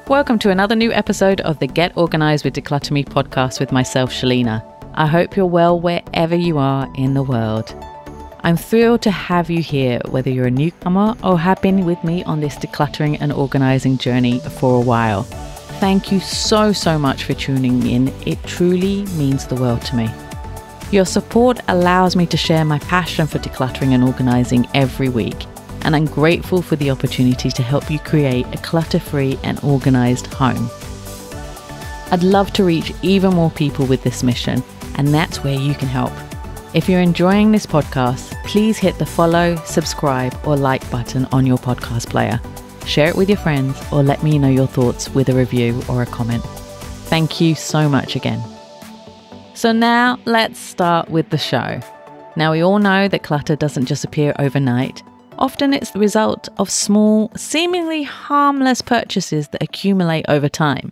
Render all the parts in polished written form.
Welcome to another new episode of the Get Organised with Decluttr Me podcast with myself, Shelina. I hope you're well wherever you are in the world. I'm thrilled to have you here, whether you're a newcomer or have been with me on this decluttering and organising journey for a while. Thank you so much for tuning in. It truly means the world to me. Your support allows me to share my passion for decluttering and organising every week, and I'm grateful for the opportunity to help you create a clutter-free and organised home. I'd love to reach even more people with this mission, and that's where you can help. If you're enjoying this podcast, please hit the follow, subscribe, or like button on your podcast player. Share it with your friends or let me know your thoughts with a review or a comment. Thank you so much again. So now let's start with the show. Now we all know that clutter doesn't just appear overnight. Often it's the result of small, seemingly harmless purchases that accumulate over time.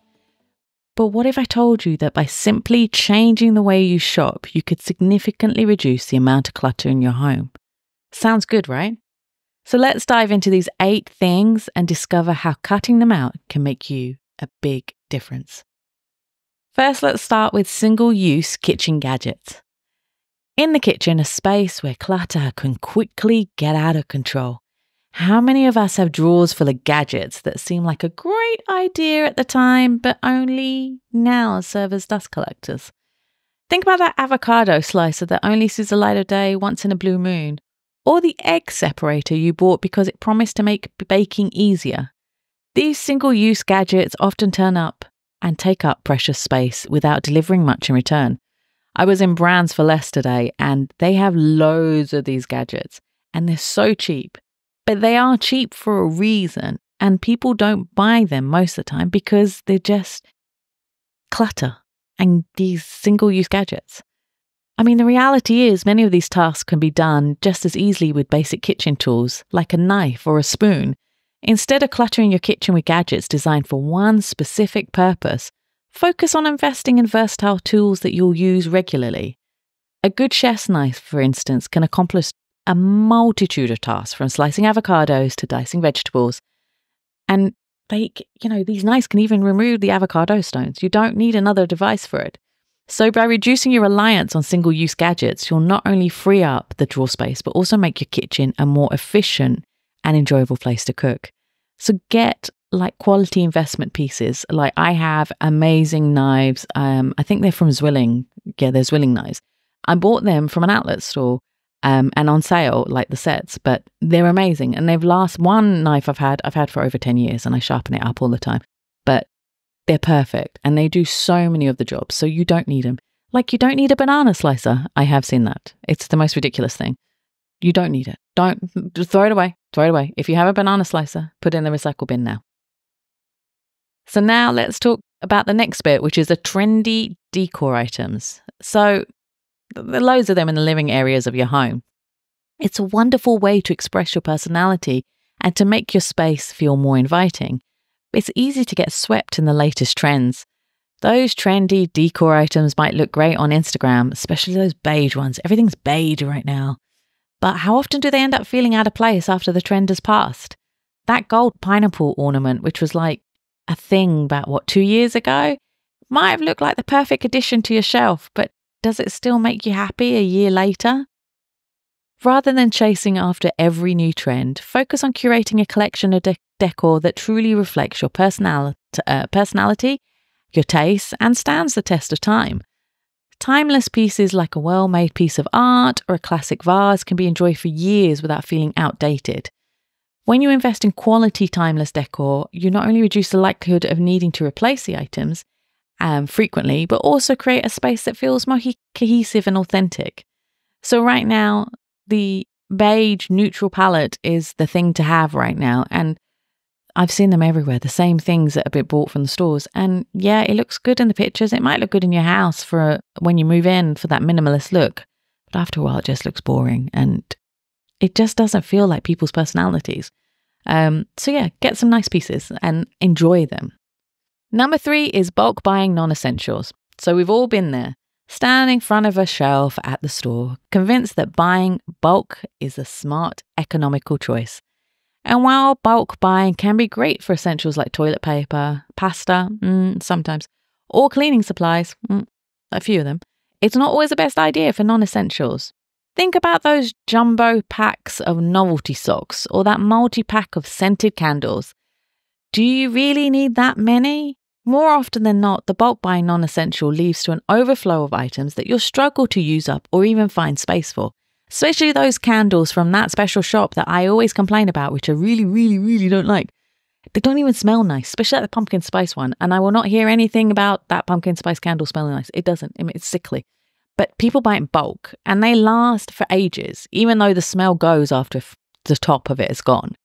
But what if I told you that by simply changing the way you shop, you could significantly reduce the amount of clutter in your home? Sounds good, right? So let's dive into these 8 things and discover how cutting them out can make you a big difference. First, let's start with single-use kitchen gadgets. In the kitchen, a space where clutter can quickly get out of control. How many of us have drawers full of gadgets that seem like a great idea at the time, but only now serve as dust collectors? Think about that avocado slicer that only sees the light of day once in a blue moon, or the egg separator you bought because it promised to make baking easier. These single-use gadgets often turn up and take up precious space without delivering much in return. I was in Brands for Less today, and they have loads of these gadgets, and they're so cheap. But they are cheap for a reason, and people don't buy them most of the time because they're just clutter and these single-use gadgets. I mean, the reality is many of these tasks can be done just as easily with basic kitchen tools like a knife or a spoon. Instead of cluttering your kitchen with gadgets designed for one specific purpose, focus on investing in versatile tools that you'll use regularly. A good chef's knife, for instance, can accomplish a multitude of tasks, from slicing avocados to dicing vegetables. And these knives can even remove the avocado stones. You don't need another device for it. So by reducing your reliance on single-use gadgets, you'll not only free up the drawer space, but also make your kitchen a more efficient and enjoyable place to cook. So get quality investment pieces. Like I have amazing knives. I think they're from Zwilling. Yeah, they're Zwilling knives. I bought them from an outlet store. And on sale, like the sets, but they're amazing. And they've one knife I've had for over 10 years, and I sharpen it up all the time, but they're perfect and they do so many of the jobs. So you don't need them. Like you don't need a banana slicer. I have seen that. It's the most ridiculous thing. You don't need it. Just throw it away. Throw it away. If you have a banana slicer, put it in the recycle bin now. So now let's talk about the next bit, which is the trendy decor items. So there are loads of them in the living areas of your home. It's a wonderful way to express your personality and to make your space feel more inviting. It's easy to get swept in the latest trends. Those trendy decor items might look great on Instagram, especially those beige ones. Everything's beige right now. But how often do they end up feeling out of place after the trend has passed? That gold pineapple ornament, which was like a thing about 2 years ago, might have looked like the perfect addition to your shelf, but does it still make you happy a year later? Rather than chasing after every new trend, focus on curating a collection of decor that truly reflects your personality, your tastes, and stands the test of time. Timeless pieces like a well-made piece of art or a classic vase can be enjoyed for years without feeling outdated. When you invest in quality timeless decor, you not only reduce the likelihood of needing to replace the items frequently, but also create a space that feels more cohesive and authentic. So right now, the beige neutral palette is the thing to have right now. And I've seen them everywhere, the same things that have been bought from the stores. And yeah, it looks good in the pictures. It might look good in your house for when you move in for that minimalist look. But after a while, it just looks boring and it just doesn't feel like people's personalities. So yeah, get some nice pieces and enjoy them. Number 3 is bulk buying non-essentials. So we've all been there, standing in front of a shelf at the store, convinced that buying bulk is a smart, economical choice. And while bulk buying can be great for essentials like toilet paper, pasta, sometimes, or cleaning supplies, a few of them, it's not always the best idea for non-essentials. Think about those jumbo packs of novelty socks or that multi-pack of scented candles. Do you really need that many? More often than not, the bulk buying non-essential leads to an overflow of items that you'll struggle to use up or even find space for. Especially those candles from that special shop that I always complain about, which I really, really, really don't like. They don't even smell nice, especially like the pumpkin spice one. And I will not hear anything about that pumpkin spice candle smelling nice. It doesn't. I mean, it's sickly. But people buy it in bulk and they last for ages, even though the smell goes after the top of it is gone.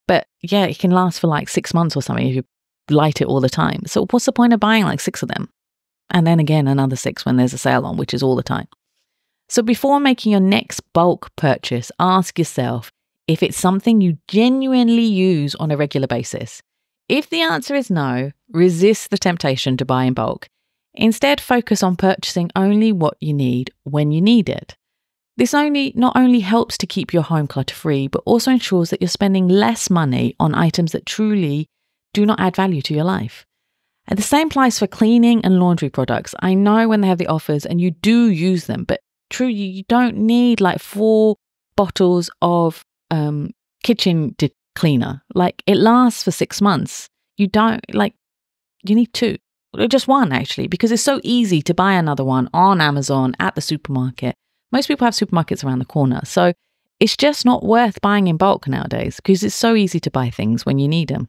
But yeah, it can last for like 6 months or something if you light it all the time. So what's the point of buying like 6 of them? And then again, another 6 when there's a sale on, which is all the time. So before making your next bulk purchase, ask yourself if it's something you genuinely use on a regular basis. If the answer is no, resist the temptation to buy in bulk. Instead, focus on purchasing only what you need when you need it. This not only helps to keep your home clutter-free, but also ensures that you're spending less money on items that truly do not add value to your life. And the same applies for cleaning and laundry products. I know when they have the offers and you do use them, but truly, you don't need like 4 bottles of kitchen cleaner. Like it lasts for 6 months. You need 2, or just 1 actually, because it's so easy to buy another one on Amazon at the supermarket. Most people have supermarkets around the corner. So it's just not worth buying in bulk nowadays because it's so easy to buy things when you need them.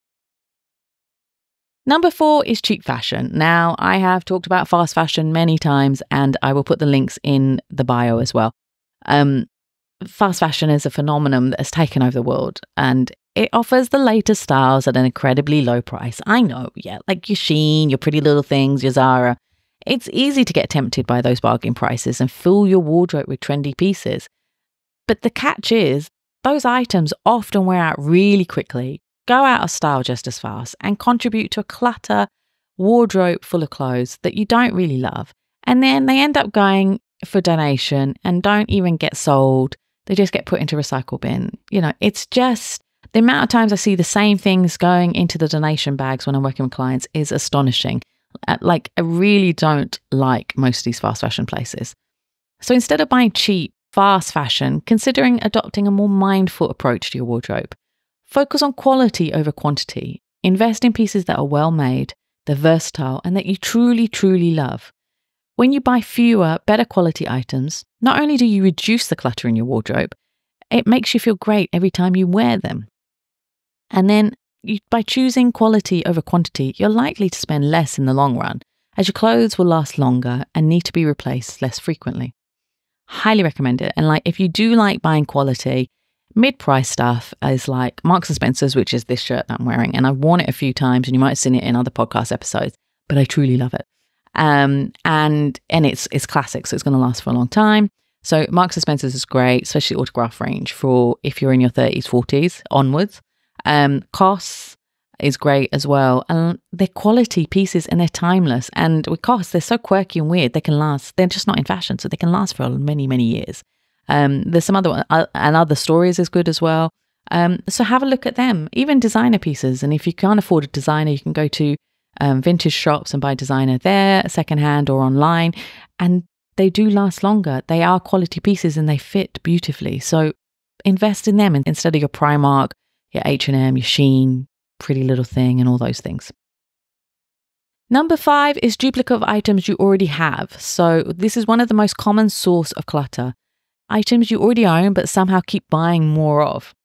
Number 4 is cheap fashion. Now, I have talked about fast fashion many times and I will put the links in the bio as well. Fast fashion is a phenomenon that has taken over the world and it offers the latest styles at an incredibly low price. I know, yeah, like your Shein, your Pretty Little Things, your Zara. It's easy to get tempted by those bargain prices and fill your wardrobe with trendy pieces. But the catch is, those items often wear out really quickly, go out of style just as fast, and contribute to a clutter wardrobe full of clothes that you don't really love. And then they end up going for donation and don't even get sold. They just get put into a recycle bin. You know, it's just the amount of times I see the same things going into the donation bags when I'm working with clients is astonishing. Like, I really don't like most of these fast fashion places. So instead of buying cheap, fast fashion, considering adopting a more mindful approach to your wardrobe. Focus on quality over quantity. Invest in pieces that are well made, they're versatile, and that you truly, truly love. When you buy fewer, better quality items, not only do you reduce the clutter in your wardrobe, it makes you feel great every time you wear them. And then by choosing quality over quantity, you're likely to spend less in the long run, as your clothes will last longer and need to be replaced less frequently. Highly recommend it. And like, if you do like buying quality, mid-price stuff is like Marks & Spencer's, which is this shirt that I'm wearing. And I've worn it a few times and you might have seen it in other podcast episodes, but I truly love it. And it's classic, so it's going to last for a long time. So Marks & Spencer's is great, especially autograph range for if you're in your 30s, 40s onwards. COS is great as well. And they're quality pieces and they're timeless. And with COS, they're so quirky and weird, they can last. They're just not in fashion, so they can last for many, many years. There's some other one, and Other Stories is good as well. So have a look at them, even designer pieces. And if you can't afford a designer, you can go to vintage shops and buy designer there, secondhand or online. And they do last longer. They are quality pieces and they fit beautifully. So invest in them instead of your Primark, your H&M, your Shein, Pretty Little Thing, and all those things. Number 5 is duplicate of items you already have. So this is one of the most common source of clutter. Items you already own but somehow keep buying more of.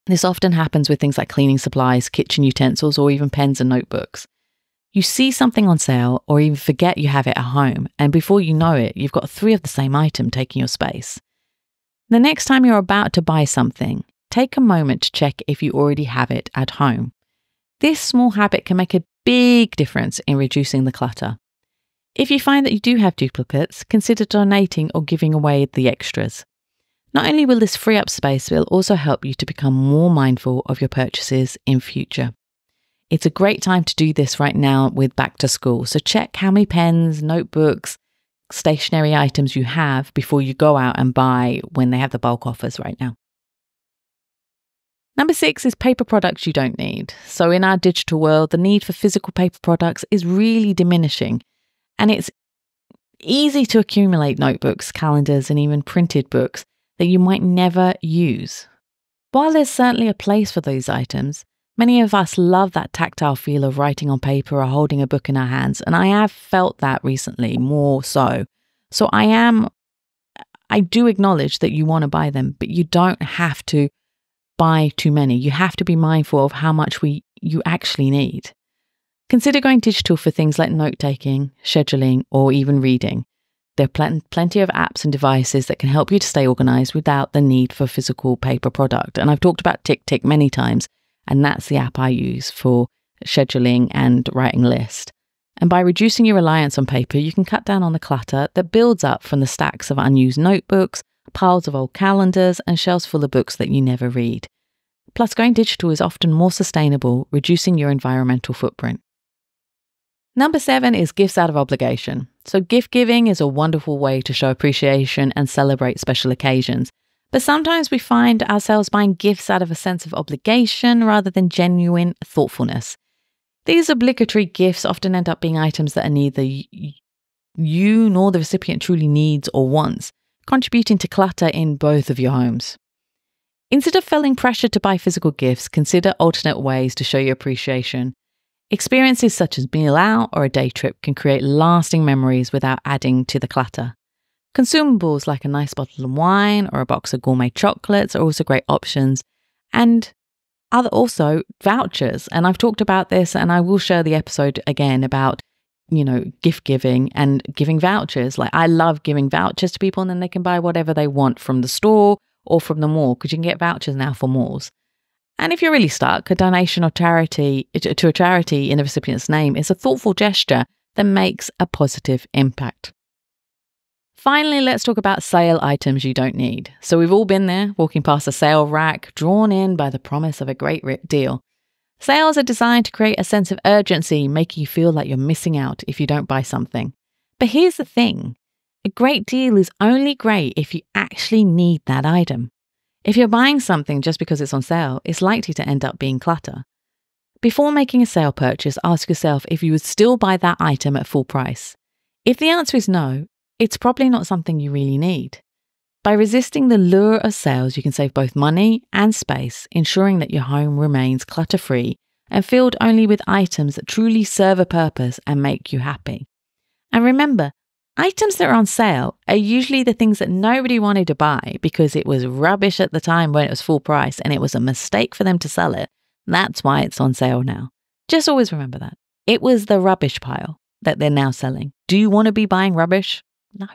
This often happens with things like cleaning supplies, kitchen utensils, or even pens and notebooks. You see something on sale or even forget you have it at home, and before you know it, you've got 3 of the same item taking your space. The next time you're about to buy something, take a moment to check if you already have it at home. This small habit can make a big difference in reducing the clutter. If you find that you do have duplicates, consider donating or giving away the extras. Not only will this free up space, but it will also help you to become more mindful of your purchases in future. It's a great time to do this right now with back to school. So check how many pens, notebooks, stationery items you have before you go out and buy when they have the bulk offers right now. Number 6 is paper products you don't need. So in our digital world, the need for physical paper products is really diminishing. And it's easy to accumulate notebooks, calendars, and even printed books that you might never use. While there's certainly a place for those items, many of us love that tactile feel of writing on paper or holding a book in our hands. And I have felt that recently more so. So I do acknowledge that you want to buy them, but you don't have to buy too many. You have to be mindful of how much you actually need. Consider going digital for things like note-taking, scheduling, or even reading. There are plenty of apps and devices that can help you to stay organized without the need for physical paper product. And I've talked about Tick many times, and that's the app I use for scheduling and writing lists. And by reducing your reliance on paper, you can cut down on the clutter that builds up from the stacks of unused notebooks, piles of old calendars, and shelves full of books that you never read. Plus, going digital is often more sustainable, reducing your environmental footprint. Number 7 is gifts out of obligation. So gift giving is a wonderful way to show appreciation and celebrate special occasions. But sometimes we find ourselves buying gifts out of a sense of obligation rather than genuine thoughtfulness. These obligatory gifts often end up being items that are neither you nor the recipient truly needs or wants, contributing to clutter in both of your homes. Instead of feeling pressure to buy physical gifts, consider alternate ways to show your appreciation. Experiences such as meal out or a day trip can create lasting memories without adding to the clutter. Consumables like a nice bottle of wine or a box of gourmet chocolates are also great options. And also vouchers. And I've talked about this, and I will share the episode again about gift giving and giving vouchers. Like, I love giving vouchers to people, and then they can buy whatever they want from the store or from the mall, because you can get vouchers now for malls. And if you're really stuck, a donation or charity to a charity in the recipient's name is a thoughtful gesture that makes a positive impact. Finally, let's talk about sale items you don't need. So we've all been there, walking past a sale rack, drawn in by the promise of a great deal. Sales are designed to create a sense of urgency, making you feel like you're missing out if you don't buy something. But here's the thing. A great deal is only great if you actually need that item. If you're buying something just because it's on sale, it's likely to end up being clutter. Before making a sale purchase, ask yourself if you would still buy that item at full price. If the answer is no, it's probably not something you really need. By resisting the lure of sales, you can save both money and space, ensuring that your home remains clutter-free and filled only with items that truly serve a purpose and make you happy. And remember, items that are on sale are usually the things that nobody wanted to buy because it was rubbish at the time when it was full price and it was a mistake for them to sell it. That's why it's on sale now. Just always remember that. It was the rubbish pile that they're now selling. Do you want to be buying rubbish? No.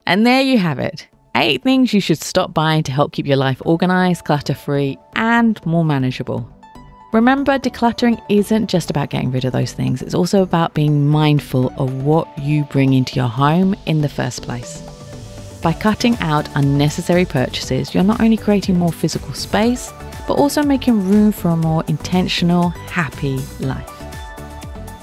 And there you have it. 8 things you should stop buying to help keep your life organized, clutter-free, and more manageable. Remember, decluttering isn't just about getting rid of those things. It's also about being mindful of what you bring into your home in the first place. By cutting out unnecessary purchases, you're not only creating more physical space, but also making room for a more intentional, happy life.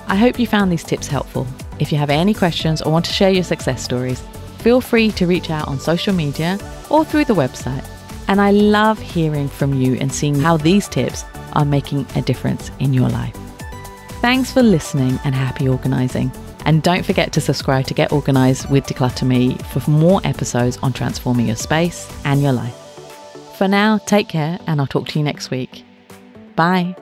I hope you found these tips helpful. If you have any questions or want to share your success stories, feel free to reach out on social media or through the website. And I love hearing from you and seeing how these tips are making a difference in your life. Thanks for listening and happy organizing. And don't forget to subscribe to Get Organised with Decluttr Me for more episodes on transforming your space and your life. For now, take care, and I'll talk to you next week. Bye.